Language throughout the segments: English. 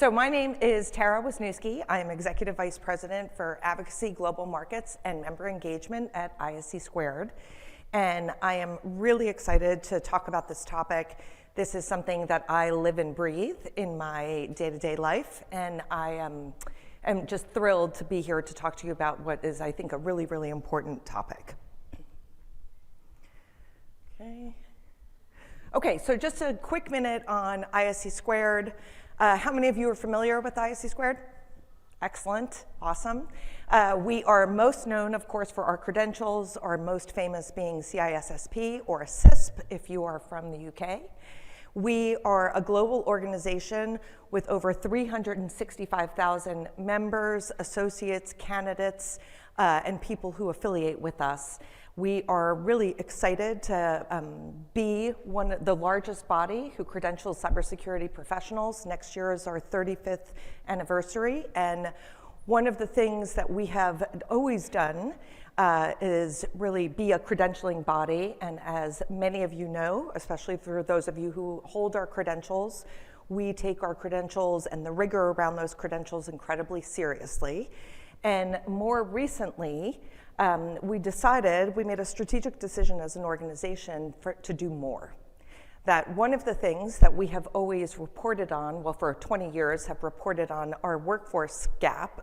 So my name is Tara Wisniewski. I am Executive Vice President for Advocacy, Global Markets, and Member Engagement at ISC Squared. And I am really excited to talk about this topic. This is something that I live and breathe in my day-to-day life, and I am just thrilled to be here to talk to you about what is, I think, a really, really important topic. Okay, so just a quick minute on ISC Squared. How many of you are familiar with ISC Squared? Excellent, awesome. We are most known, of course, for our credentials, our most famous being CISSP or CISP if you are from the UK. We are a global organization with over 365,000 members, associates, candidates, and people who affiliate with us. We are really excited to be the largest body who credentials cybersecurity professionals. Next year is our 35th anniversary, and one of the things that we have always done is really be a credentialing body, and as many of you know, especially for those of you who hold our credentials, we take our credentials and the rigor around those credentials incredibly seriously. And more recently, we made a strategic decision as an organization to do more. That one of the things that we have always reported on, well, for 20 years have reported on our workforce gap,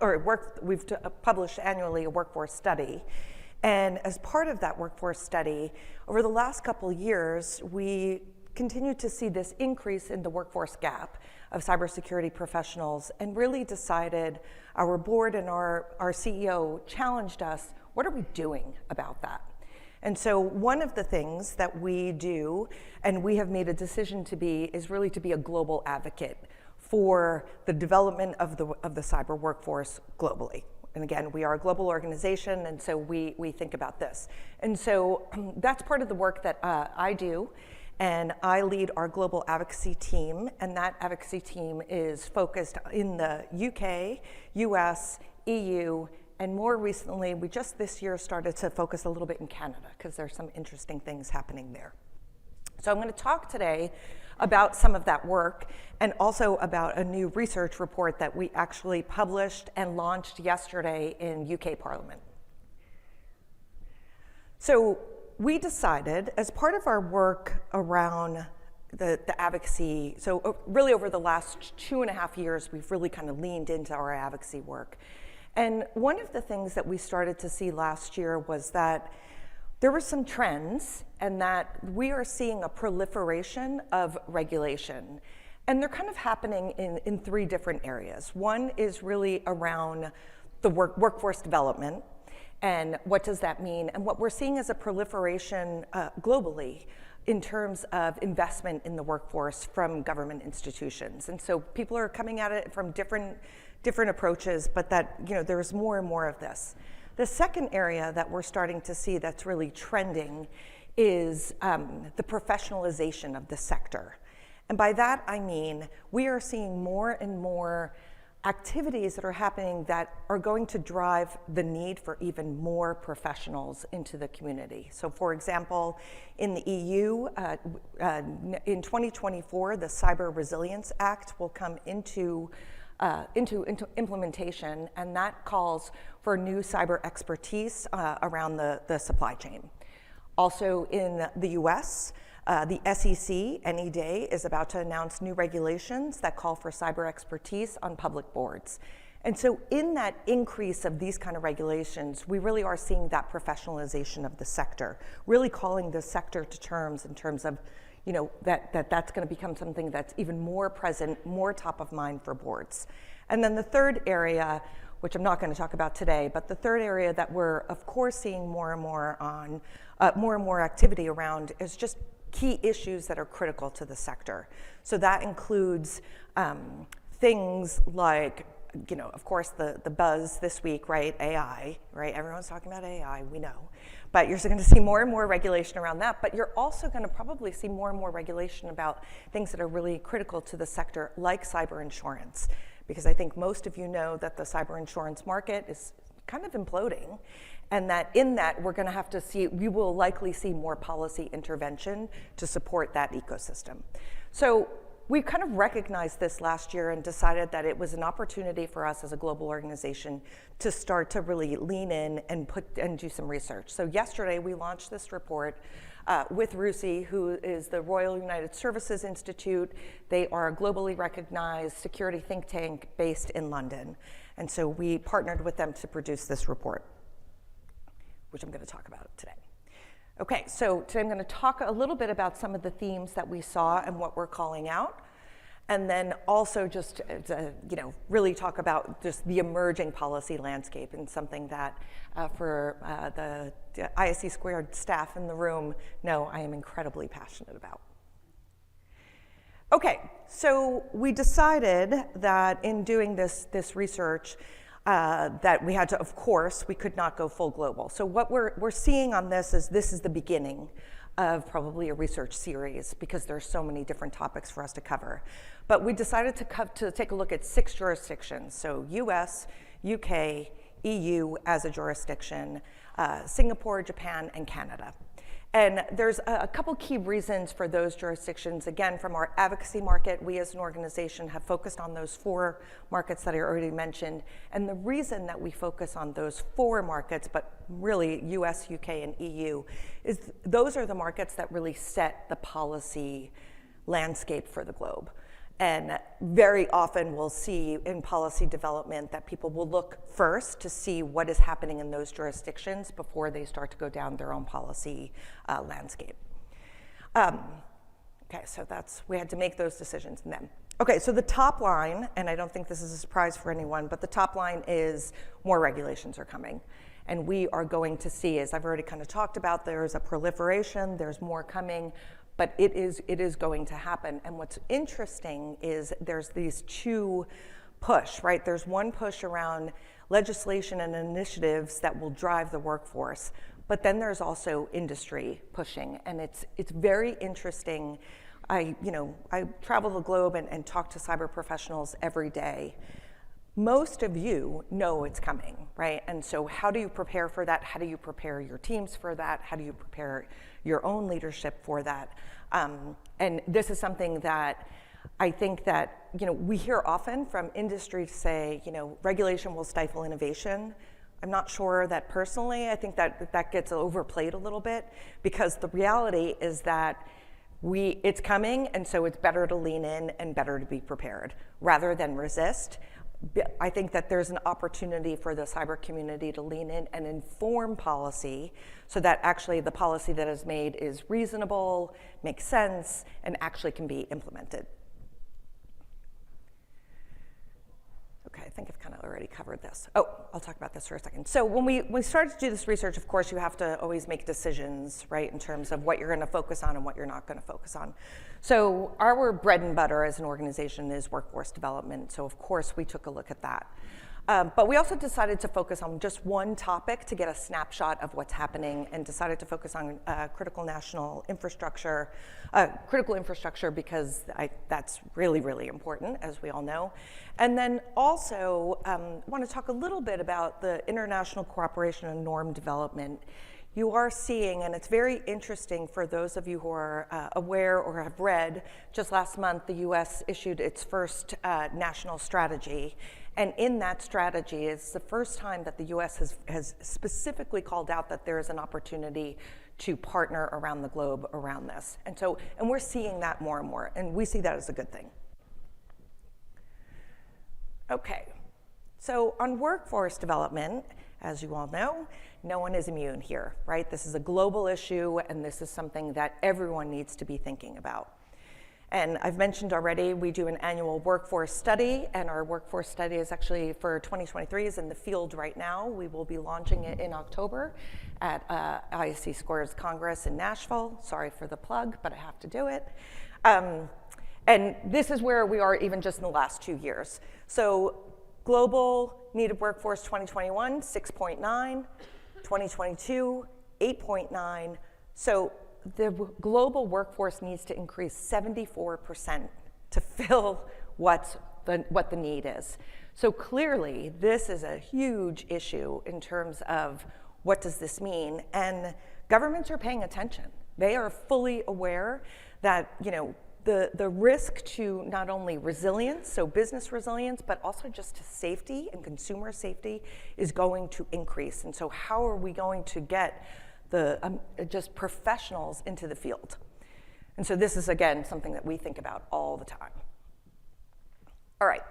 we've published annually a workforce study. And as part of that workforce study, over the last couple of years, we continued to see this increase in the workforce gap of cybersecurity professionals and really decided, our board and our CEO challenged us, what are we doing about that? And so one of the things that we do, and we have made a decision to be, is really to be a global advocate for the development of the cyber workforce globally. And again, we are a global organization, and so we think about this. And so that's part of the work that I do, and I lead our global advocacy team, and that advocacy team is focused in the UK, US, EU, and more recently, we just this year started to focus a little bit in Canada because there's some interesting things happening there. So I'm going to talk today about some of that work and also about a new research report that we actually published and launched yesterday in UK Parliament. So we decided, as part of our work around the advocacy, so really over the last 2.5 years, we've really kind of leaned into our advocacy work. And one of the things that we started to see last year was that there were some trends and that we are seeing a proliferation of regulation. And they're kind of happening in 3 different areas. One is really around the workforce development and what does that mean? And what we're seeing is a proliferation globally in terms of investment in the workforce from government institutions. And so people are coming at it from different approaches, but that, there's more and more of this. The second area that we're starting to see that's really trending is the professionalization of the sector. And by that, I mean, we are seeing more and more activities that are happening that are going to drive the need for even more professionals into the community. So for example, in the EU, in 2024, the Cyber Resilience Act will come into implementation, and that calls for new cyber expertise around the supply chain. Also in the US, the SEC any day is about to announce new regulations that call for cyber expertise on public boards. And so in that increase of these kind of regulations, we really are seeing that professionalization of the sector, really calling the sector to terms in terms of that's going to become something that's even more present, more top of mind for boards. And then the third area, which I'm not going to talk about today, but the third area that we're of course seeing more and more activity around is just key issues that are critical to the sector. So that includes things like, of course, the buzz this week, right? AI, right? Everyone's talking about AI, we know. But you're going to see more and more regulation around that, but you're also going to probably see more and more regulation about things that are really critical to the sector, like cyber insurance. Because I think most of you know that the cyber insurance market is kind of imploding, and that in that we're going to have to see, we will likely see more policy intervention to support that ecosystem. So we kind of recognized this last year and decided that it was an opportunity for us as a global organization to start to really lean in and do some research. So yesterday we launched this report with RUSI, who is the Royal United Services Institute. They are a globally recognized security think tank based in London. And so we partnered with them to produce this report, which I'm going to talk about today. Okay, so today I'm going to talk a little bit about some of the themes that we saw and what we're calling out, and then also just really talk about just the emerging policy landscape, and something that for the ISC Squared staff in the room know I am incredibly passionate about. Okay, so we decided that in doing this research, that we had to, of course, we could not go full global. So what we're seeing on this is the beginning of probably a research series, because there's so many different topics for us to cover. But we decided to take a look at 6 jurisdictions, so US, UK, EU as a jurisdiction, Singapore, Japan, and Canada. And there's a couple key reasons for those jurisdictions. Again, from our advocacy market, we as an organization have focused on those 4 markets that I already mentioned. And the reason that we focus on those 4 markets, but really US, UK, and EU, is those are the markets that really set the policy landscape for the globe. And very often we'll see in policy development that people will look first to see what is happening in those jurisdictions before they start to go down their own policy landscape. Okay, so we had to make those decisions in them. Okay, so the top line, and I don't think this is a surprise for anyone, but the top line is more regulations are coming. And we are going to see, as I've already kind of talked about, there's a proliferation, there's more coming, but it is going to happen. And what's interesting is there's these 2 push, right? There's one push around legislation and initiatives that will drive the workforce, but then there's also industry pushing, and it's very interesting. I travel the globe and talk to cyber professionals every day. Most of you know it's coming, right? And so how do you prepare for that? How do you prepare your teams for that? How do you prepare your own leadership for that? And this is something that I think that we hear often from industry say, regulation will stifle innovation. I'm not sure that personally. I think that gets overplayed a little bit, because the reality is that it's coming, and so it's better to lean in and better to be prepared rather than resist. I think that there's an opportunity for the cyber community to lean in and inform policy so that actually the policy that is made is reasonable, makes sense, and actually can be implemented. Okay, I think I've kind of already covered this. Oh, I'll talk about this for a second. So when we started to do this research, of course, you have to always make decisions, right, in terms of what you're going to focus on and what you're not going to focus on. So our bread and butter as an organization is workforce development. So of course, we took a look at that. But we also decided to focus on just one topic to get a snapshot of what's happening, and decided to focus on critical national infrastructure, critical infrastructure because that's really, really important, as we all know. And then also want to talk a little bit about the international cooperation and norm development. You are seeing, and it's very interesting for those of you who are aware or have read, just last month the US issued its first national strategy. And in that strategy, it's the first time that the US has specifically called out that there is an opportunity to partner around the globe around this. And we're seeing that more and more, and we see that as a good thing. Okay, so on workforce development, as you all know, no one is immune here, right? This is a global issue, and this is something that everyone needs to be thinking about. And I've mentioned already, we do an annual workforce study, and our workforce study is actually for 2023 is in the field right now. We will be launching it in October at ISC Squared's Congress in Nashville. Sorry for the plug, but I have to do it. And this is where we are even just in the last 2 years. So global needed workforce 2021, 6.9, 2022, 8.9. So the global workforce needs to increase 74% to fill what the need is. So clearly, this is a huge issue in terms of what does this mean, and governments are paying attention. They are fully aware that the risk to not only resilience, so business resilience, but also just to safety and consumer safety is going to increase. And so how are we going to get the just professionals into the field? And so this is, again, something that we think about all the time. All right,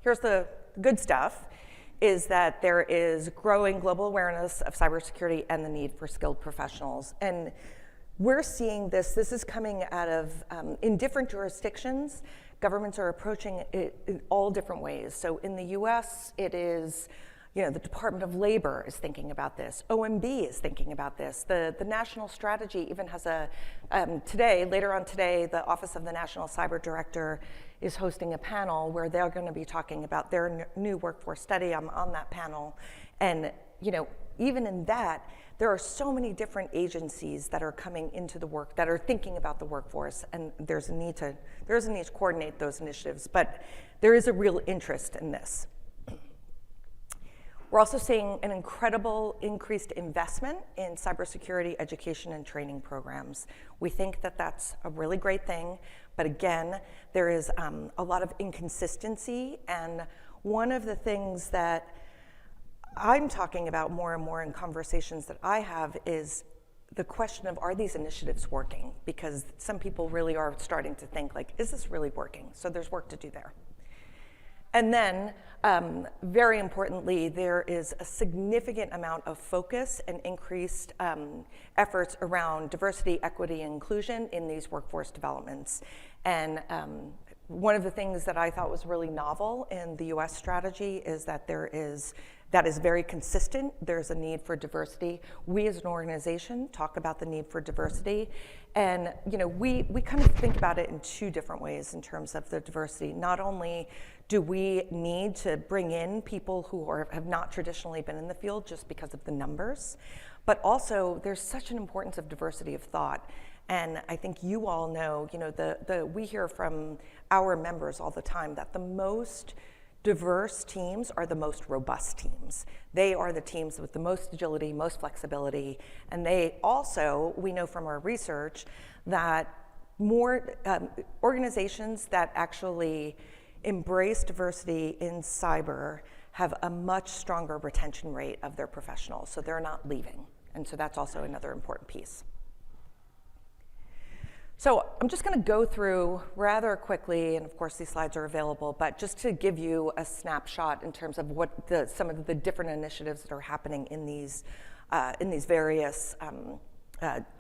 here's the good stuff, is that there is growing global awareness of cybersecurity and the need for skilled professionals. And we're seeing this is coming out of, in different jurisdictions, governments are approaching it in all different ways. So in the US, it is, the Department of Labor is thinking about this. OMB is thinking about this. The national strategy even has later on today, the Office of the National Cyber Director is hosting a panel where they're going to be talking about their new workforce study. I'm on that panel. And, even in that, there are so many different agencies that are coming into the work, that are thinking about the workforce, and there's a need to coordinate those initiatives, but there is a real interest in this. We're also seeing an incredible increased investment in cybersecurity education and training programs. We think that that's a really great thing, but again, there is a lot of inconsistency, and one of the things that I'm talking about more and more in conversations that I have is the question of, are these initiatives working? Because some people really are starting to think, like, is this really working? So there's work to do there. And then, very importantly, there is a significant amount of focus and increased efforts around diversity, equity, and inclusion in these workforce developments. And one of the things that I thought was really novel in the US strategy is that that is very consistent. There's a need for diversity. We as an organization talk about the need for diversity. And we kind of think about it in two different ways in terms of the diversity. Not only do we need to bring in people who have not traditionally been in the field just because of the numbers, but also there's such an importance of diversity of thought. And I think you all know, we hear from our members all the time that the most diverse teams are the most robust teams. They are the teams with the most agility, most flexibility, and they also, we know from our research, that more organizations that actually embrace diversity in cyber have a much stronger retention rate of their professionals, so they're not leaving. And so that's also another important piece. So I'm just going to go through rather quickly, and of course these slides are available, but just to give you a snapshot in terms of what some of the different initiatives that are happening in these various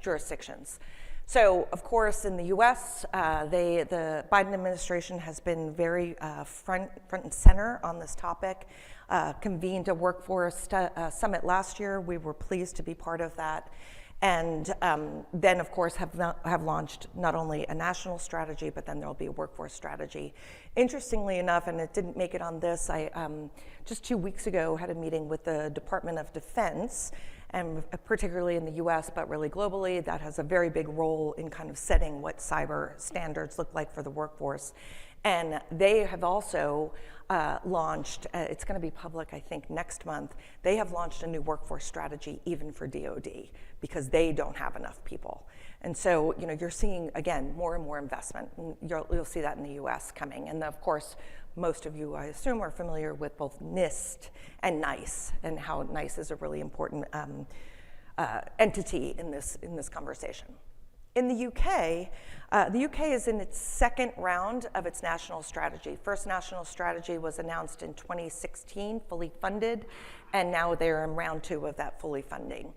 jurisdictions. So of course in the US, the Biden administration has been very front and center on this topic, convened a workforce summit last year. We were pleased to be part of that. And then, of course, have launched not only a national strategy, but then there'll be a workforce strategy. Interestingly enough, and it didn't make it on this, I just 2 weeks ago had a meeting with the Department of Defense, and particularly in the US, but really globally, that has a very big role in kind of setting what cyber standards look like for the workforce. And they have also launched, it's going to be public, I think, next month. They have launched a new workforce strategy even for DoD because they don't have enough people. And so, you're seeing, again, more and more investment. And you'll see that in the US coming. And of course, most of you, I assume, are familiar with both NIST and NICE, and how NICE is a really important entity in this conversation. In the UK is in its second round of its national strategy. First national strategy was announced in 2016, fully funded, and now they're in round 2 of that fully funding.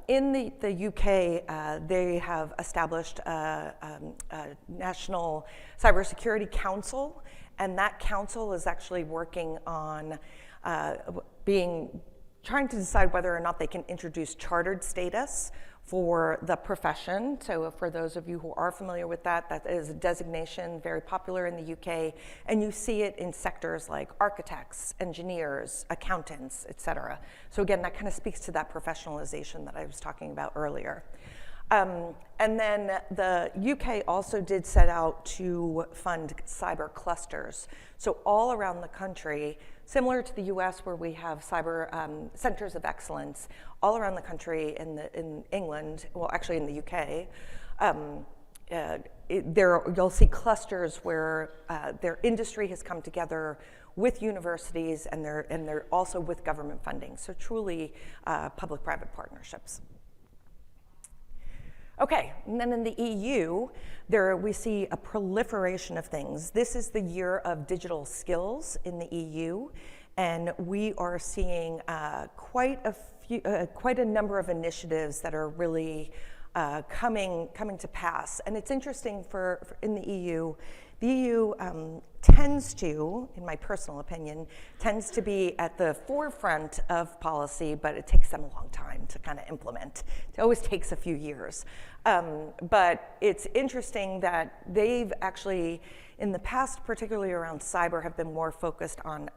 In the UK, they have established a National Cybersecurity Council, and that council is actually working on trying to decide whether or not they can introduce chartered status for the profession. So for those of you who are familiar with that, that is a designation very popular in the UK, and you see it in sectors like architects, engineers, accountants, et cetera. So again, that kind of speaks to that professionalization that I was talking about earlier. And then the UK also did set out to fund cyber clusters. So all around the country, similar to the US where we have cyber centers of excellence, all around the country in England, well actually in the UK, you'll see clusters where their industry has come together with universities, and they're also with government funding. So truly public-private partnerships. Okay, and then in the EU, we see a proliferation of things. This is the year of digital skills in the EU, and we are seeing quite a number of initiatives that are really coming to pass. And it's interesting in the EU. The EU tends to, in my personal opinion, tends to be at the forefront of policy, but it takes them a long time to kind of implement. It always takes a few years. But it's interesting that they've actually, in the past, particularly around cyber, have been more focused on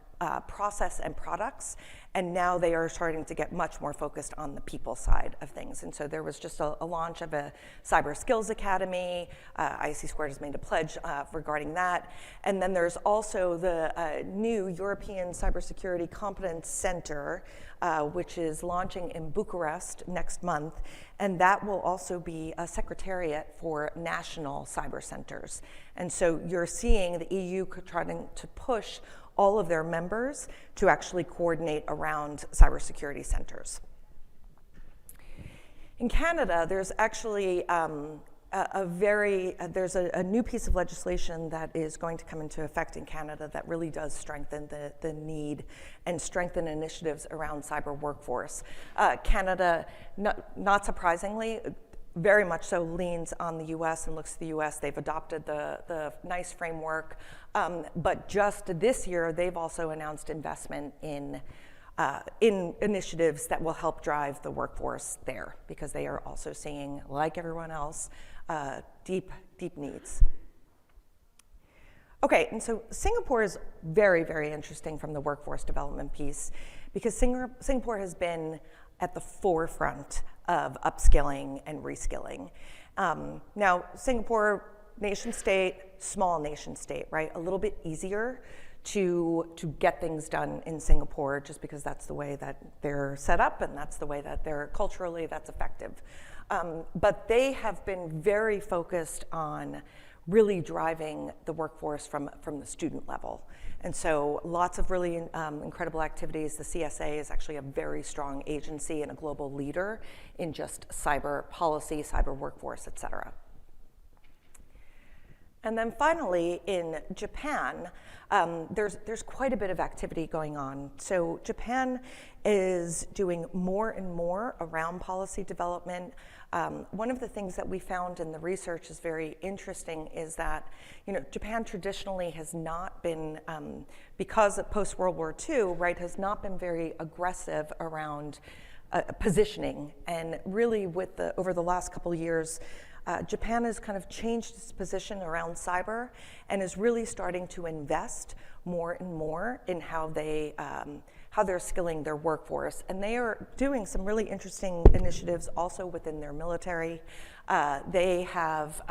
process and products, and now they are starting to get much more focused on the people side of things. And so there was just a launch of a Cyber Skills Academy. ISC Squared has made a pledge regarding that. And then there's also the new European Cybersecurity Competence Center, which is launching in Bucharest next month. And that will also be a secretariat for national cyber centers. And so you're seeing the EU trying to push all of their members to actually coordinate around cybersecurity centers. In Canada, there's actually there's a new piece of legislation that is going to come into effect in Canada that really does strengthen the need and strengthen initiatives around cyber workforce. Canada, not surprisingly, very much so leans on the US and looks to the US. They've adopted the NICE framework, but just this year, they've also announced investment in initiatives that will help drive the workforce there, because they are also seeing, like everyone else, deep needs. Okay, and so Singapore is very, very interesting from the workforce development piece, because Singapore has been at the forefront of upskilling and reskilling. Now, Singapore, nation state, small nation state, right? A little bit easier to get things done in Singapore, just because that's the way that they're set up, and that's the way that they're culturally, that's effective. But they have been very focused on really driving the workforce from the student level. And so lots of really incredible activities. The CSA is actually a very strong agency and a global leader in just cyber policy, cyber workforce, et cetera. And then finally, in Japan, there's quite a bit of activity going on. So Japan is doing more and more around policy development. One of the things that we found in the research is very interesting is that, Japan traditionally has not been, because of post-World War II, right, has not been very aggressive around positioning. And really over the last couple of years, Japan has kind of changed its position around cyber and is really starting to invest more and more in how they're skilling their workforce. And they are doing some really interesting initiatives also within their military. They have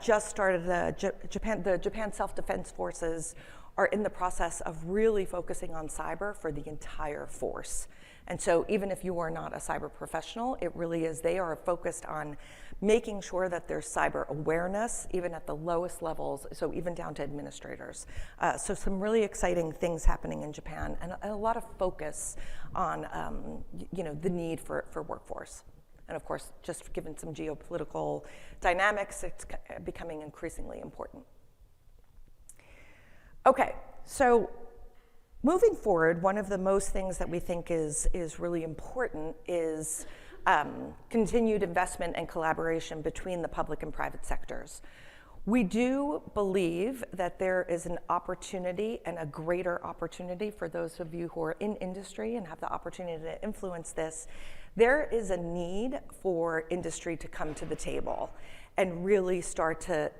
just started the Japan Self-Defense Forces are in the process of really focusing on cyber for the entire force. And so even if you are not a cyber professional, it really is, they are focused on making sure that there's cyber awareness, even at the lowest levels, so even down to administrators. So some really exciting things happening in Japan, and a lot of focus on the need for workforce. And of course, just given some geopolitical dynamics, it's becoming increasingly important. Okay, so moving forward, one of the most things that we think is really important is continued investment and collaboration between the public and private sectors. We do believe that there is an opportunity, and a greater opportunity for those of you who are in industry and have the opportunity to influence this. There is a need for industry to come to the table and really start to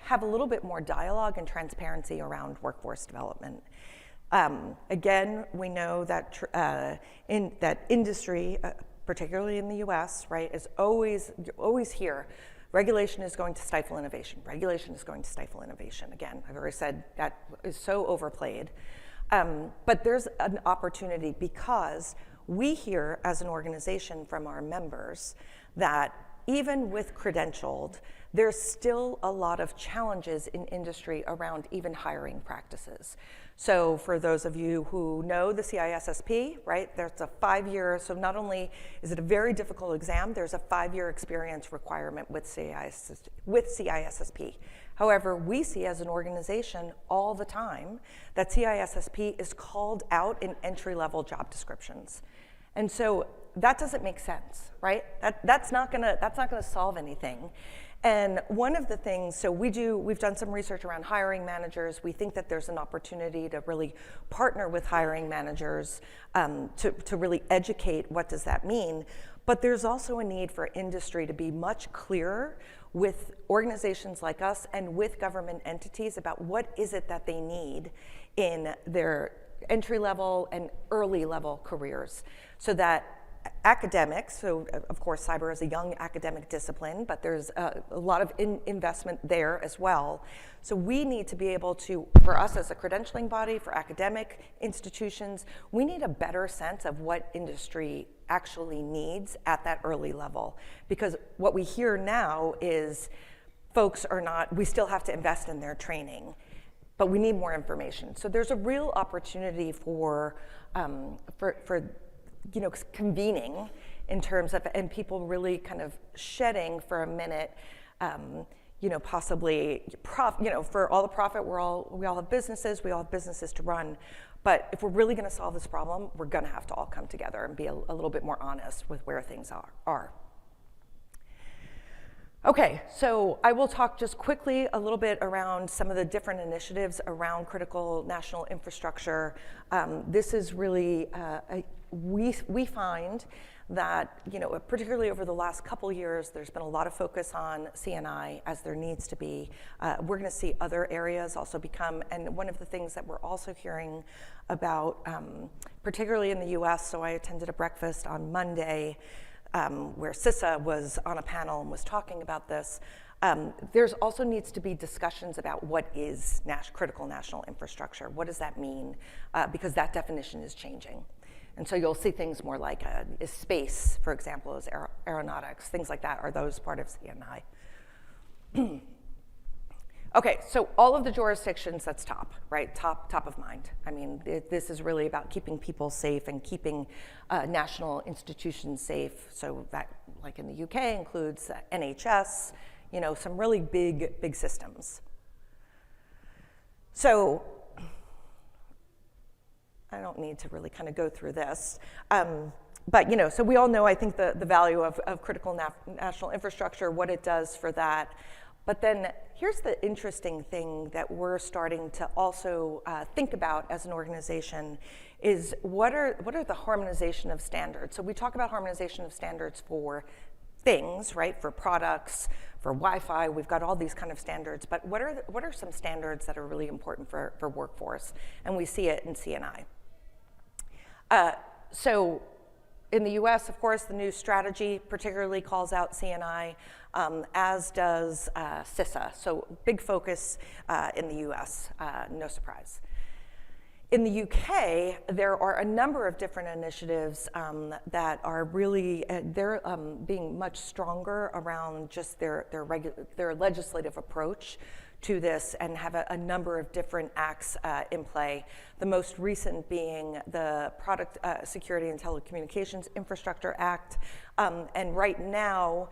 have a little bit more dialogue and transparency around workforce development. Again, we know that that industry, particularly in the US, right, is always here. Regulation is going to stifle innovation. Regulation is going to stifle innovation. Again, I've already said that is so overplayed. But there's an opportunity, because we hear as an organization from our members that even with credentialed, there's still a lot of challenges in industry around even hiring practices. So for those of you who know the CISSP, right, there's a 5-year, so not only is it a very difficult exam, there's a 5-year experience requirement with CISSP. However, we see as an organization all the time that CISSP is called out in entry-level job descriptions. And so that doesn't make sense, right? That's not gonna solve anything. And one of the things, so we've done some research around hiring managers. We think that there's an opportunity to really partner with hiring managers to really educate what does that mean. But there's also a need for industry to be much clearer with organizations like us and with government entities about what is it that they need in their entry-level and early-level careers, so that academics, so of course cyber is a young academic discipline, but there's a lot of investment there as well. So we need to be able to, for us as a credentialing body, for academic institutions, we need a better sense of what industry actually needs at that early level. Because what we hear now is folks are not, we still have to invest in their training, but we need more information. So there's a real opportunity for convening in terms of, and people really kind of shedding for a minute, possibly, for all the profit, we all have businesses to run. But if we're really gonna solve this problem, we're gonna have to all come together and be a little bit more honest with where things are. Okay, so I will talk just quickly a little bit around some of the different initiatives around critical national infrastructure. This is really, we find that, particularly over the last couple years, there's been a lot of focus on CNI, as there needs to be. We're gonna see other areas also become, and one of the things that we're also hearing about, particularly in the US, so I attended a breakfast on Monday where CISA was on a panel and was talking about this. There's also needs to be discussions about what is critical national infrastructure. What does that mean? Because that definition is changing. And so you'll see things more like is space, for example, is aeronautics, things like that. Are those part of CNI? Okay, so all of the jurisdictions, that's top, right? Top of mind. I mean, this is really about keeping people safe and keeping national institutions safe. So that, like in the UK, includes NHS, some really big systems. So I don't need to really kind of go through this. But so we all know, I think, the value of critical national infrastructure, what it does for that. But then here's the interesting thing that we're starting to also think about as an organization is what are the harmonization of standards? So we talk about harmonization of standards for things, right? For products, for Wi-Fi, we've got all these kind of standards, but what are some standards that are really important for workforce? And we see it in CNI. So in the US, of course, the new strategy particularly calls out CNI, as does CISA. So big focus in the US, no surprise. In the UK, there are a number of different initiatives that are really, they're being much stronger around just their legislative approach to this and have a number of different acts in play. The most recent being the Product Security and Telecommunications Infrastructure Act. And right now,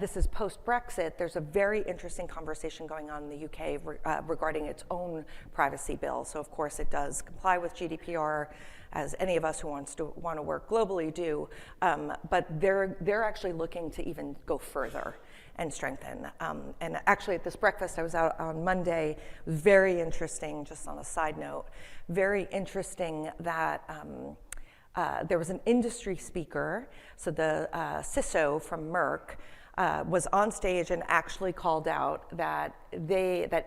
this is post-Brexit, there's a very interesting conversation going on in the UK regarding its own privacy bill. So of course it does comply with GDPR, as any of us who want to work globally do, but they're actually looking to even go further and strengthen. And actually at this breakfast, I was out on Monday, very interesting, just on a side note, very interesting that there was an industry speaker, so the CISO from Merck was on stage and actually called out that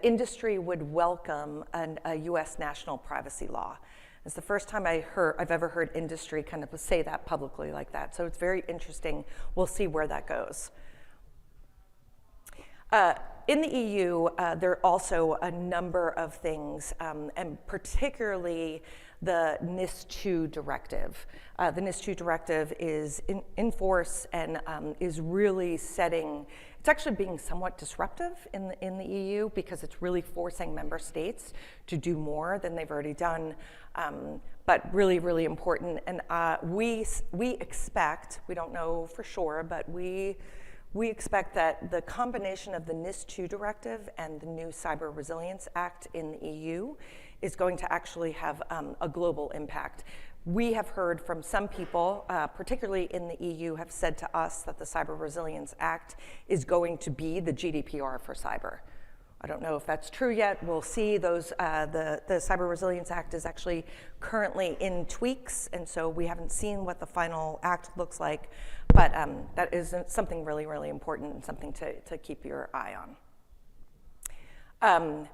industry would welcome a US national privacy law. It's the first time I've ever heard industry kind of say that publicly like that. So it's very interesting. We'll see where that goes. In the EU, there are also a number of things, and particularly the NIS2 directive. The NIS2 directive is in force and is really setting, it's actually being somewhat disruptive in the EU because it's really forcing member states to do more than they've already done, but really, really important. And we expect, we don't know for sure, but we expect that the combination of the NIS2 directive and the new Cyber Resilience Act in the EU is going to actually have a global impact. We have heard from some people, particularly in the EU, have said to us that the Cyber Resilience Act is going to be the GDPR for cyber. I don't know if that's true yet. We'll see. The Cyber Resilience Act is actually currently in tweaks, and so we haven't seen what the final act looks like, but that is something really, really important and something to keep your eye on.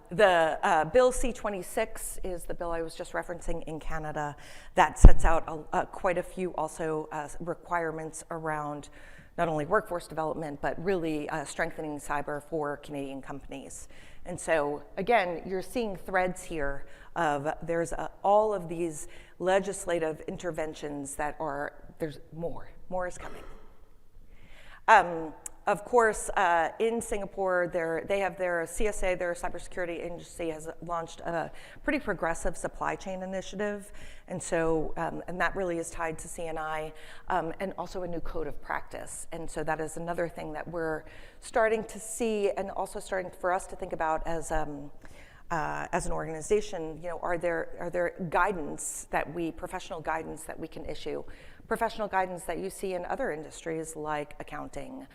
The Bill C-26 is the bill I was just referencing in Canada that sets out quite a few also requirements around not only workforce development, but really strengthening cyber for Canadian companies. And so again, you're seeing threads here of there's all of these legislative interventions that there's more is coming. Of course, in Singapore, they have their CSA, their cybersecurity agency, has launched a pretty progressive supply chain initiative. And so, and that really is tied to CNI, and also a new code of practice. And so that is another thing that we're starting to see and also starting for us to think about as an organization. You know, are there guidance professional guidance that we can issue? Professional guidance that you see in other industries like accounting,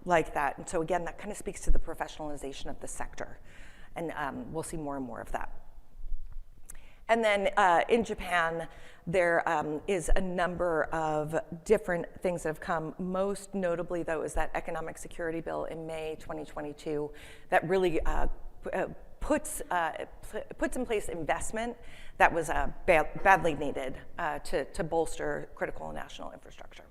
like that. And so again, that kind of speaks to the professionalization of the sector. And we'll see more and more of that. And then in Japan, there is a number of different things that have come. Most notably, though, is that economic security bill in May 2022 that really puts in place investment that was badly needed to bolster critical national infrastructure.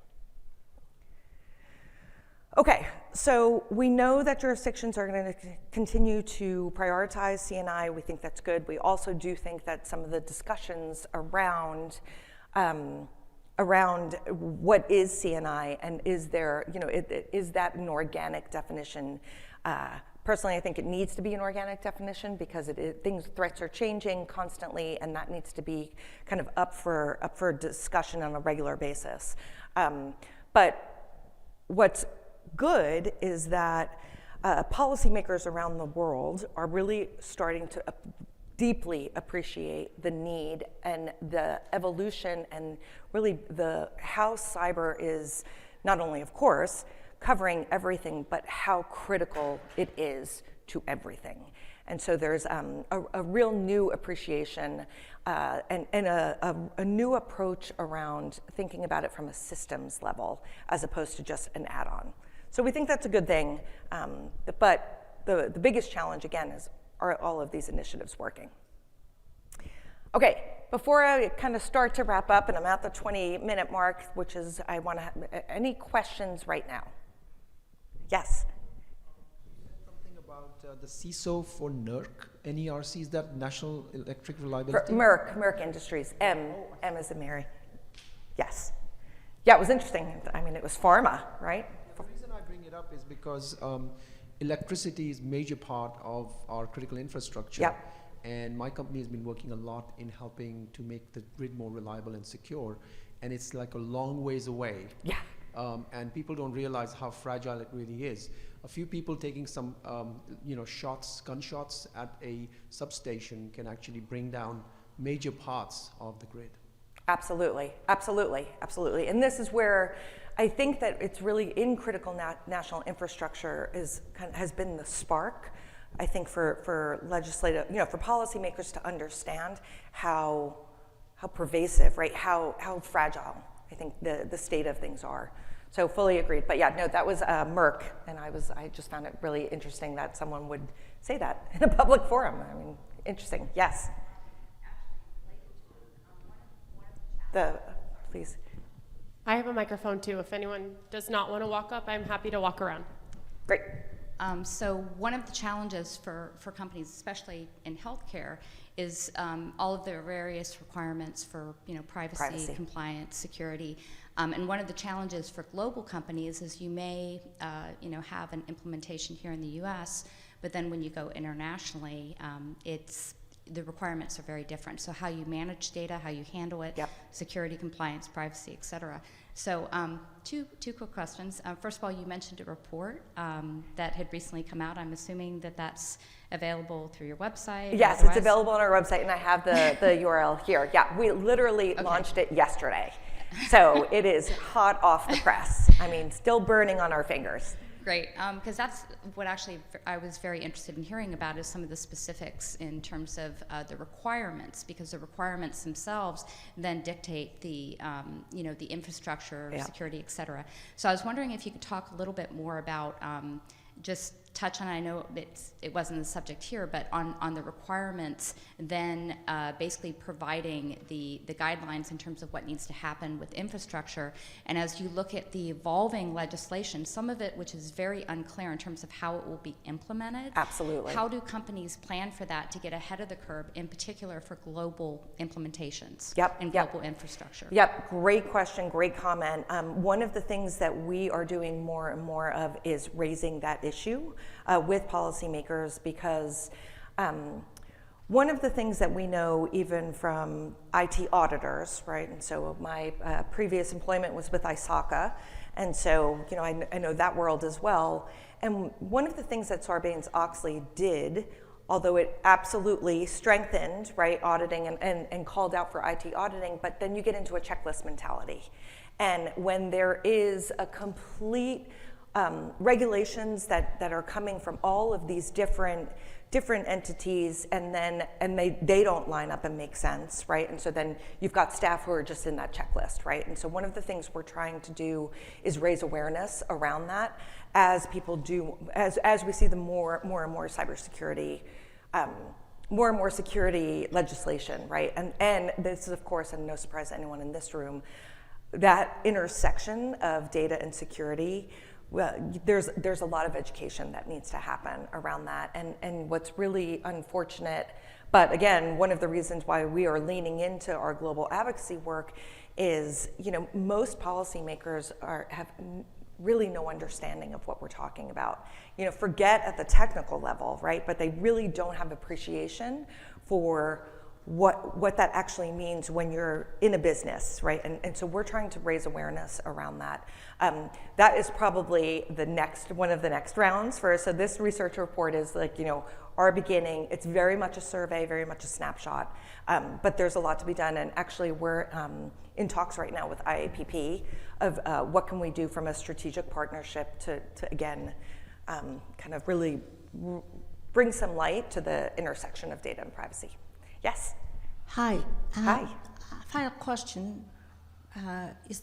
Okay, so we know that jurisdictions are going to continue to prioritize CNI. We think that's good. We also do think that some of the discussions around what is CNI and is there, is that an organic definition? Personally, I think it needs to be an organic definition because threats are changing constantly, and that needs to be kind of up for discussion on a regular basis. But what's good is that policymakers around the world are really starting to deeply appreciate the need and the evolution and really how cyber is not only, of course, covering everything, but how critical it is to everything. And so there's a real new appreciation and a new approach around thinking about it from a systems level as opposed to just an add-on. So we think that's a good thing, but the biggest challenge, again, is are all of these initiatives working? Okay, before I kind of start to wrap up, and I'm at the 20-minute mark, which is I want to have any questions right now? Yes. Something about the CISO for NERC, N-E-R-C, is that National Electric Reliability? Merck Industries, M as in Mary. Yes. Yeah, it was interesting. I mean, it was pharma, right? Yeah, the reason I bring it up is because electricity is a major part of our critical infrastructure. Yep. And my company has been working a lot in helping to make the grid more reliable and secure. And it's like a long ways away. Yeah. And people don't realize how fragile it really is. A few people taking some, gunshots at a substation can actually bring down major parts of the grid. Absolutely, absolutely, absolutely. And this is where I think that it's really in critical national infrastructure has been the spark, I think, for legislative, for policymakers to understand how pervasive, right, how fragile I think the state of things are. So fully agreed. But yeah, no, that was Merck, and I just found it really interesting that someone would say that in a public forum. I mean, interesting. Yes. Please. I have a microphone too. If anyone does not want to walk up, I'm happy to walk around. Great. So one of the challenges for companies, especially in healthcare, is all of their various requirements for privacy, compliance, security. And one of the challenges for global companies is you may have an implementation here in the U.S., but then when you go internationally, the requirements are very different. So how you manage data, how you handle it, security, compliance, privacy, et cetera. So two quick questions. First of all, you mentioned a report that had recently come out. I'm assuming that that's available through your website? Yes, it's available on our website, and I have the URL here. Yeah, we literally launched it yesterday. So it is hot off the press. I mean, still burning on our fingers. Great, because that's what actually I was very interested in hearing about, is some of the specifics in terms of the requirements, because the requirements themselves then dictate the the infrastructure, security, et cetera. So I was wondering if you could talk a little bit more about just touch on, I know it wasn't the subject here, but on the requirements, then basically providing the guidelines in terms of what needs to happen with infrastructure. And as you look at the evolving legislation, some of it which is very unclear in terms of how it will be implemented. Absolutely. How do companies plan for that to get ahead of the curve, in particular for global implementations and global infrastructure? Yep, great question, great comment. One of the things that we are doing more and more of is raising that issue with policymakers, because one of the things that we know even from IT auditors, right, and so my previous employment was with ISACA, and so I know that world as well, and one of the things that Sarbanes-Oxley did, although it absolutely strengthened, right, auditing and called out for IT auditing, but then you get into a checklist mentality, and when there is a complete regulations that are coming from all of these different entities, and they don't line up and make sense, right? And so then you've got staff who are just in that checklist, right? And so one of the things we're trying to do is raise awareness around that as people do, as we see the more and more cybersecurity, more and more security legislation, right? And this is, of course, and no surprise to anyone in this room, that intersection of data and security. Well, there's a lot of education that needs to happen around that, and what's really unfortunate, but again, one of the reasons why we are leaning into our global advocacy work is, most policymakers have really no understanding of what we're talking about. Forget at the technical level, right? But they really don't have appreciation for what that actually means when you're in a business, right? And so we're trying to raise awareness around that. That is probably one of the next rounds for us. So this research report is our beginning. It's very much a survey, very much a snapshot, but there's a lot to be done. And actually we're in talks right now with IAPP of what can we do from a strategic partnership to again, kind of really bring some light to the intersection of data and privacy. Yes. Hi. Hi. Final question is,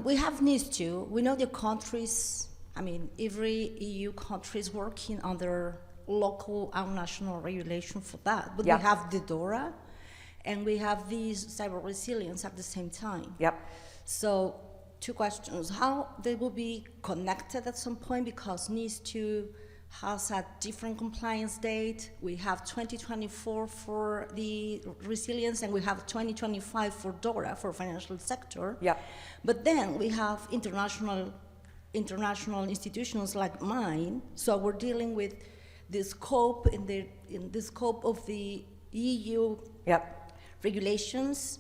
we have NIS2. We know the countries. I mean, every EU country is working on their local and national regulation for that. But we have the DORA, and we have these cyber resilience at the same time. Yep. So, two questions: how they will be connected at some point, because NIS2 has a different compliance date. We have 2024 for the resilience, and we have 2025 for DORA, for financial sector. Yeah. But then we have international institutions like mine. So we're dealing with the scope in the scope of the EU regulations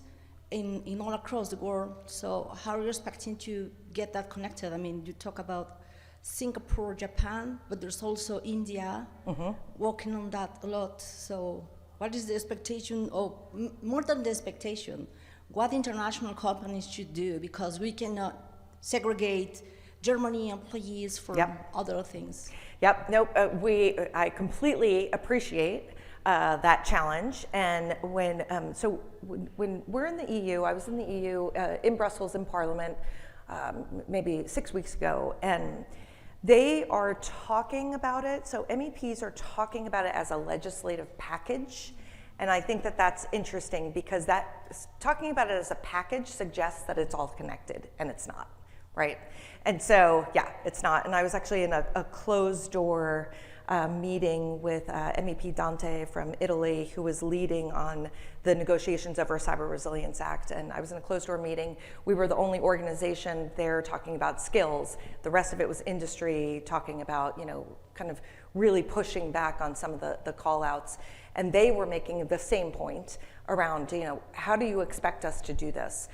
in all across the world. So how are you expecting to get that connected? I mean, you talk about Singapore, Japan, but there's also India working on that a lot. So what is the expectation, or more than the expectation, what international companies should do? Because we cannot segregate Germany employees from other things. Yep, nope, I completely appreciate that challenge. And when we're in the EU, I was in the EU, in Brussels, in Parliament, maybe 6 weeks ago, and they are talking about it. So MEPs are talking about it as a legislative package. And I think that that's interesting, because talking about it as a package suggests that it's all connected, and it's not, right? And so, yeah, it's not. And I was actually in a closed door meeting with MEP Dante from Italy, who was leading on the negotiations of our Cyber Resilience Act. And I was in a closed door meeting. We were the only organization there talking about skills. The rest of it was industry talking about, kind of really pushing back on some of the call outs. And they were making the same point around, how do you expect us to do this?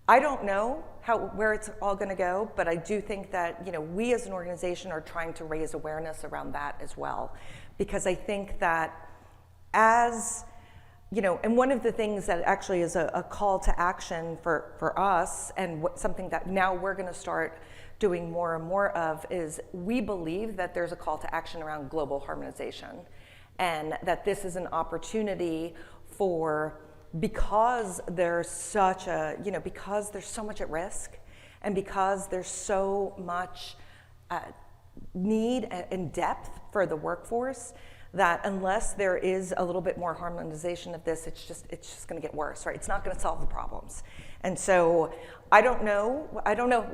I don't know where it's all going to go, but I do think that we as an organization are trying to raise awareness around that as well, because I think that as and one of the things that actually is a call to action for us, and something that now we're going to start doing more and more of, is we believe that there's a call to action around global harmonization, and that this is an opportunity because there's such because there's so much at risk, and because there's so much need and depth for the workforce, that unless there is a little bit more harmonization of this, it's just going to get worse, right? It's not going to solve the problems. And so I don't know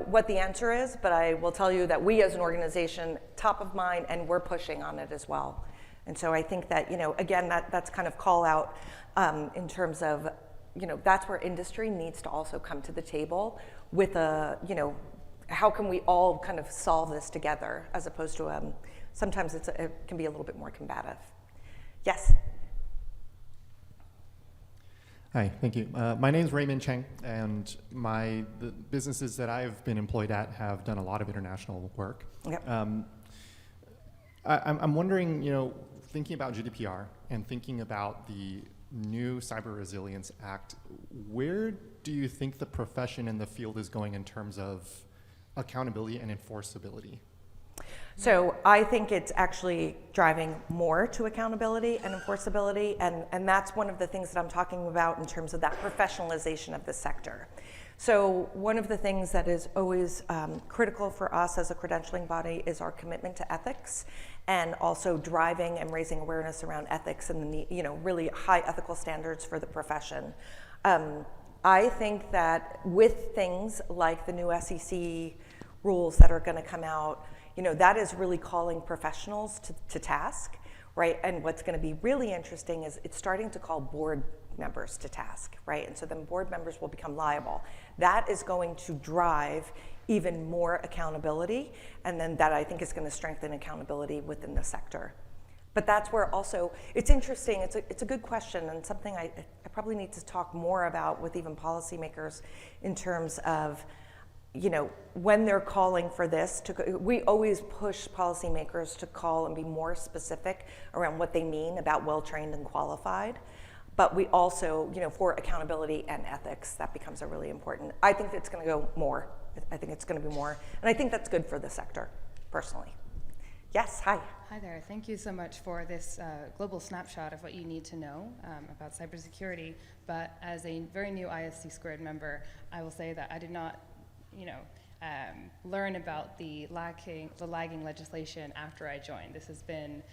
what the answer is, but I will tell you that we as an organization, top of mind, and we're pushing on it as well. And so I think that, again, that's kind of call out in terms of, that's where industry needs to also come to the table with how can we all kind of solve this together, as opposed to sometimes it can be a little bit more combative. Yes? Hi, thank you. My name is Raymond Cheng, and the businesses that I've been employed at have done a lot of international work. Yep. I'm wondering, thinking about GDPR and thinking about the new Cyber Resilience Act, where do you think the profession and the field is going in terms of accountability and enforceability? So I think it's actually driving more to accountability and enforceability, and that's one of the things that I'm talking about in terms of that professionalization of the sector. So one of the things that is always critical for us as a credentialing body is our commitment to ethics, and also driving and raising awareness around ethics and the really high ethical standards for the profession. I think that with things like the new SEC rules that are going to come out, that is really calling professionals to task, right? And what's going to be really interesting is it's starting to call board members to task, right? And so then board members will become liable. That is going to drive even more accountability, and then that I think is going to strengthen accountability within the sector. But that's where also, it's interesting, it's a good question, and something I probably need to talk more about with even policymakers in terms of, when they're calling for this, we always push policymakers to call and be more specific around what they mean about well-trained and qualified. But we also, for accountability and ethics, that becomes a really important. I think it's going to go more. I think it's going to be more. And I think that's good for the sector, personally. Yes, hi. Hi there. Thank you so much for this global snapshot of what you need to know about cybersecurity. But as a very new ISC Squared member, I will say that I did not, learn about the lagging legislation after I joined. This has been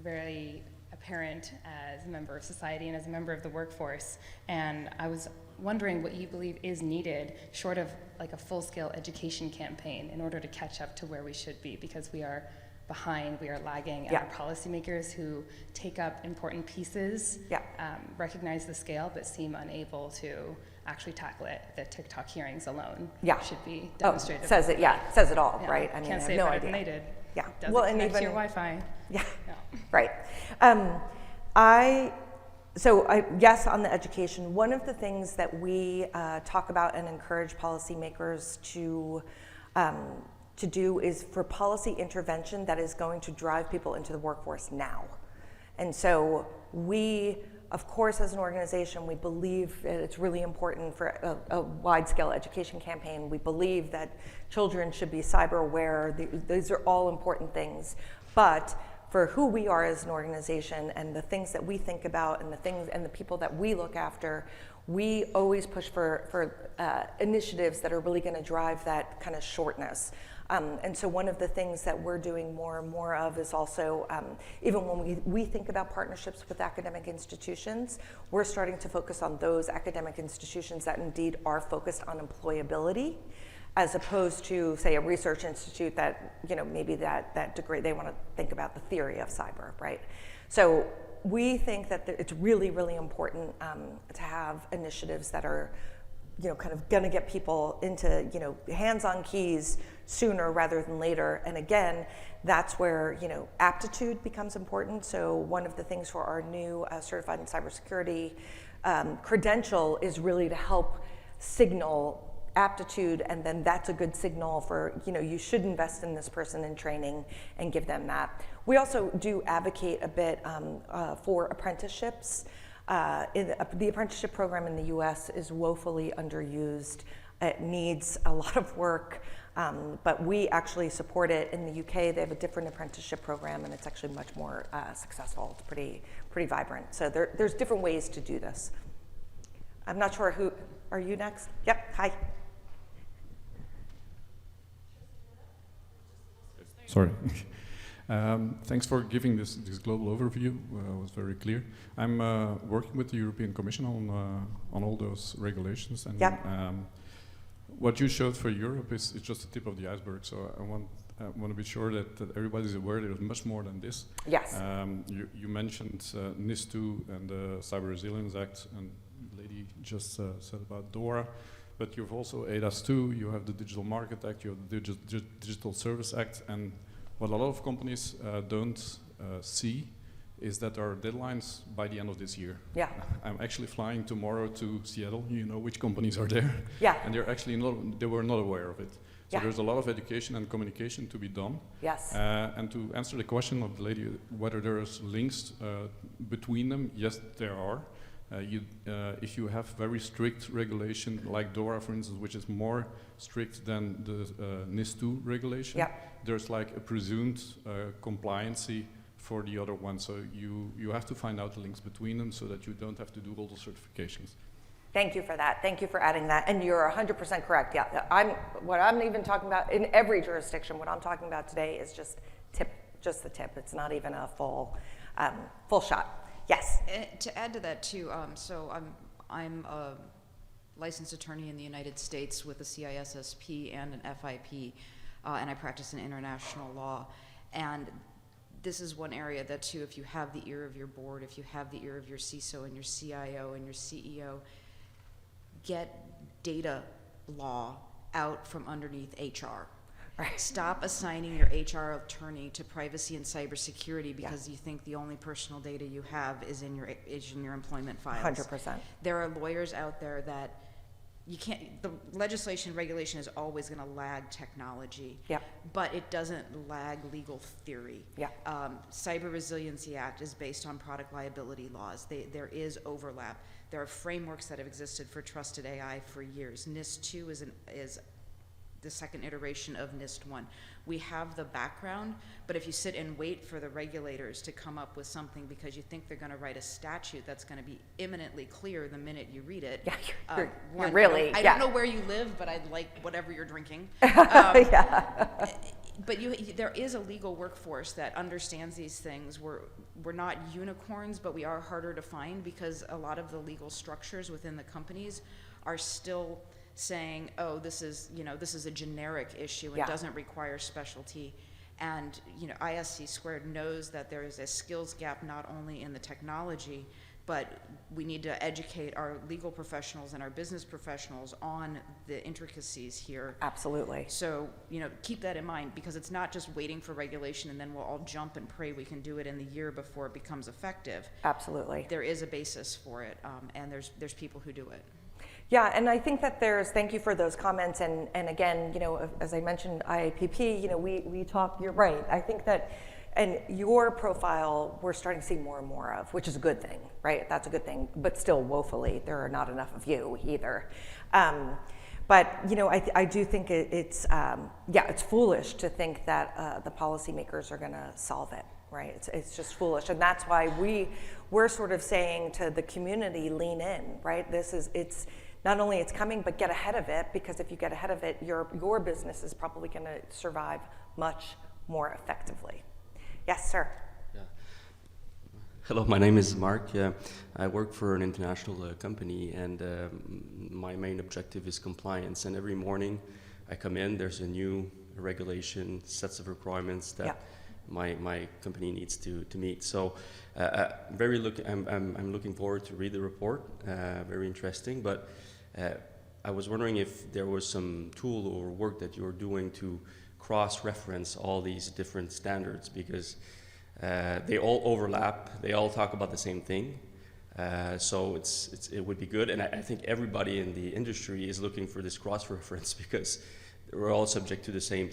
very apparent as a member of society and as a member of the workforce. And I was wondering what you believe is needed, short of like a full-scale education campaign, in order to catch up to where we should be, because we are behind, we are lagging, and our policymakers who take up important pieces recognize the scale but seem unable to actually tackle it. The TikTok hearings alone should be demonstrated. Oh, says it all, right? I mean, can't I say have no it better idea. than they did. Yeah, Doesn't well, connect and to even your Wi-Fi. Right. Yes, on the education, one of the things that we talk about and encourage policymakers to do is for policy intervention that is going to drive people into the workforce now. And so we, of course, as an organization, we believe that it's really important for a wide-scale education campaign. We believe that children should be cyber aware. These are all important things. But for who we are as an organization and the things that we think about and the things and the people that we look after, we always push for initiatives that are really going to drive that kind of shortness. And so one of the things that we're doing more and more of is also, even when we think about partnerships with academic institutions, we're starting to focus on those academic institutions that indeed are focused on employability, as opposed to, say, a research institute that, maybe that degree, they want to think about the theory of cyber, right? So we think that it's really, really important to have initiatives that are, kind of going to get people into, hands-on keys sooner rather than later. And again, that's where, aptitude becomes important. So one of the things for our new certified in cybersecurity credential is really to help signal aptitude, and then that's a good signal for, you should invest in this person in training and give them that. We also do advocate a bit for apprenticeships. The apprenticeship program in the US is woefully underused. It needs a lot of work, but we actually support it. In the UK, they have a different apprenticeship program, and it's actually much more successful. It's pretty vibrant. So there's different ways to do this. I'm not sure who, are you next? Yep, hi. Sorry. Thanks for giving this global overview. It was very clear. I'm working with the European Commission on all those regulations, and yep. What you showed for Europe is just the tip of the iceberg. So I want to be sure that everybody's aware there's much more than this. Yes. You mentioned NIS2 and the Cyber Resilience Act, and the lady just said about DORA. But you've also ADAS2, you have the Digital Market Act, you have the Digital Service Act, and what a lot of companies don't see is that there are deadlines by the end of this year. Yeah. I'm actually flying tomorrow to Seattle. You know which companies are there. Yeah. And they're actually they were not aware of it. So yeah. There's a lot of education and communication to be done. Yes. And to answer the question of the lady, whether there's links between them, yes, there are. If you have very strict regulation, like DORA, for instance, which is more strict than the NIS2 regulation, yep. There's like a presumed compliancy for the other one. So you have to find out the links between them so that you don't have to do all the certifications. Thank you for that. Thank you for adding that. And you're 100% correct. Yeah, what I'm even talking about in every jurisdiction, what I'm talking about today is just the tip. It's not even a full shot. Yes. To add to that too, so I'm a licensed attorney in the United States with a CISSP and an FIP, and I practice in international law. And this is one area that too, if you have the ear of your board, if you have the ear of your CISO and your CIO and your CEO, get data law out from underneath HR. Right. Stop assigning your HR attorney to privacy and cybersecurity because you think the only personal data you have is in your employment files. 100%. There are lawyers out there that you can't. The legislation regulation is always going to lag technology. Yeah. But it doesn't lag legal theory. Yeah. Cyber Resiliency Act is based on product liability laws. There is overlap. There are frameworks that have existed for trusted AI for years. NIST 2 is the second iteration of NIST 1. We have the background, but if you sit and wait for the regulators to come up with something because you think they're going to write a statute that's going to be imminently clear the minute you read it. Yeah, you're really. I don't know where you live, but I'd like whatever you're drinking. Yeah. But there is a legal workforce that understands these things. We're not unicorns, but we are harder to find because a lot of the legal structures within the companies are still saying, oh, this is a generic issue and doesn't require specialty. And ISC Squared knows that there is a skills gap not only in the technology, but we need to educate our legal professionals and our business professionals on the intricacies here. Absolutely. So, keep that in mind because it's not just waiting for regulation and then we'll all jump and pray we can do it in the year before it becomes effective. Absolutely. There is a basis for it, and there's people who do it. Yeah, and I think that thank you for those comments, and again, as I mentioned, IAPP, we talk, you're right, I think that, and your profile, we're starting to see more and more of, which is a good thing, right? That's a good thing, but still woefully, there are not enough of you either. But, I do think it's foolish to think that the policymakers are gonna solve it. Right, it's just foolish, and that's why we're sort of saying to the community, lean in. Right, it's not only it's coming, but get ahead of it, because if you get ahead of it, your business is probably going to survive much more effectively. Yes, sir. Yeah. Hello, my name is Mark. I work for an international company, and my main objective is compliance. And every morning, I come in, there's a new regulation, sets of requirements that my company needs to meet. So I'm looking forward to read the report, very interesting, but I was wondering if there was some tool or work that you're doing to cross-reference all these different standards, because they all overlap, they all talk about the same thing. So it would be good, and I think everybody in the industry is looking for this cross-reference because we're all subject to the same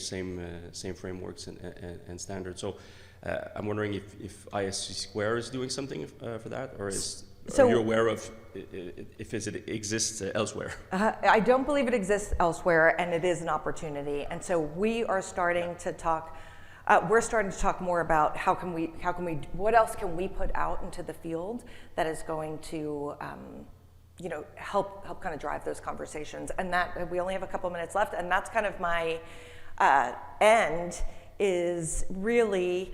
frameworks and standards. So I'm wondering if ISC Square is doing something for that, or are you aware of if it exists elsewhere? I don't believe it exists elsewhere, and it is an opportunity. And so we are starting to talk. We're starting to talk more about what else can we put out into the field that is going to, help kind of drive those conversations. And that we only have a couple minutes left, and that's kind of my end is really,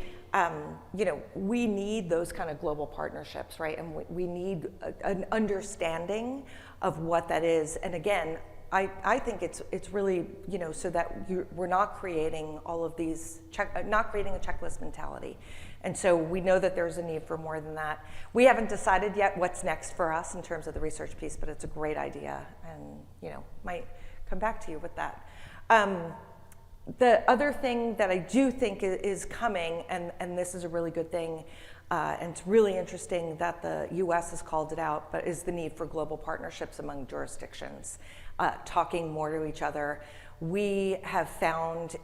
we need those kind of global partnerships, right? And we need an understanding of what that is. And again, I think it's really, so that we're not creating all of these, not creating a checklist mentality. And so we know that there's a need for more than that. We haven't decided yet what's next for us in terms of the research piece, but it's a great idea, and might come back to you with that. The other thing that I do think is coming, and this is a really good thing, and it's really interesting that the US has called it out, but is the need for global partnerships among jurisdictions, talking more to each other. We have found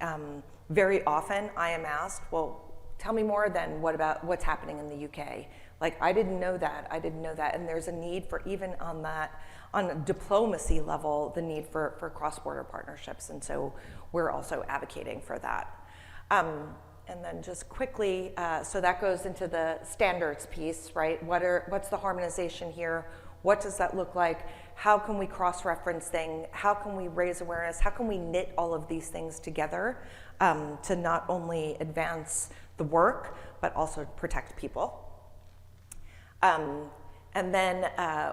very often I am asked, well, tell me more then, what about what's happening in the UK? Like, I didn't know that, and there's a need for, even on a diplomacy level, the need for cross-border partnerships, and so we're also advocating for that. And then just quickly, so that goes into the standards piece, right? What's the harmonization here? What does that look like? How can we cross-reference things? How can we raise awareness? How can we knit all of these things together to not only advance the work, but also protect people? And then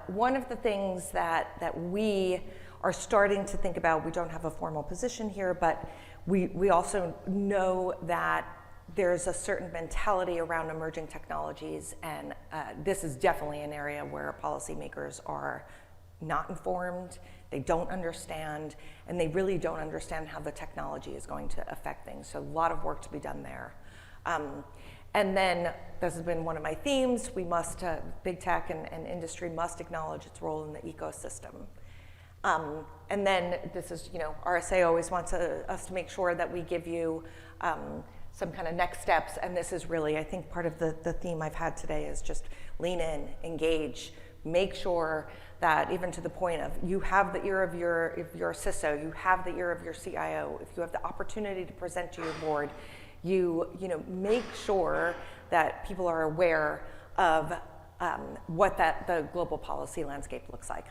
one of the things that we are starting to think about, we don't have a formal position here, but we also know that there's a certain mentality around emerging technologies, and this is definitely an area where policymakers are not informed, they don't understand, and they really don't understand how the technology is going to affect things. So a lot of work to be done there. And then, this has been one of my themes, we must, big tech and industry must acknowledge its role in the ecosystem. And then this is, RSA always wants us to make sure that we give you some kind of next steps, and this is really, I think, part of the theme I've had today is just lean in, engage, make sure that even to the point of you have the ear of your CISO, you have the ear of your CIO, if you have the opportunity to present to your board, you make sure that people are aware of what the global policy landscape looks like.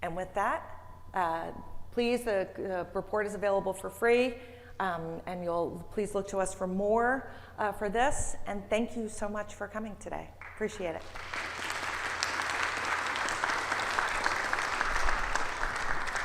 And with that, please, the report is available for free, and you'll please look to us for more for this. And thank you so much for coming today. Appreciate it.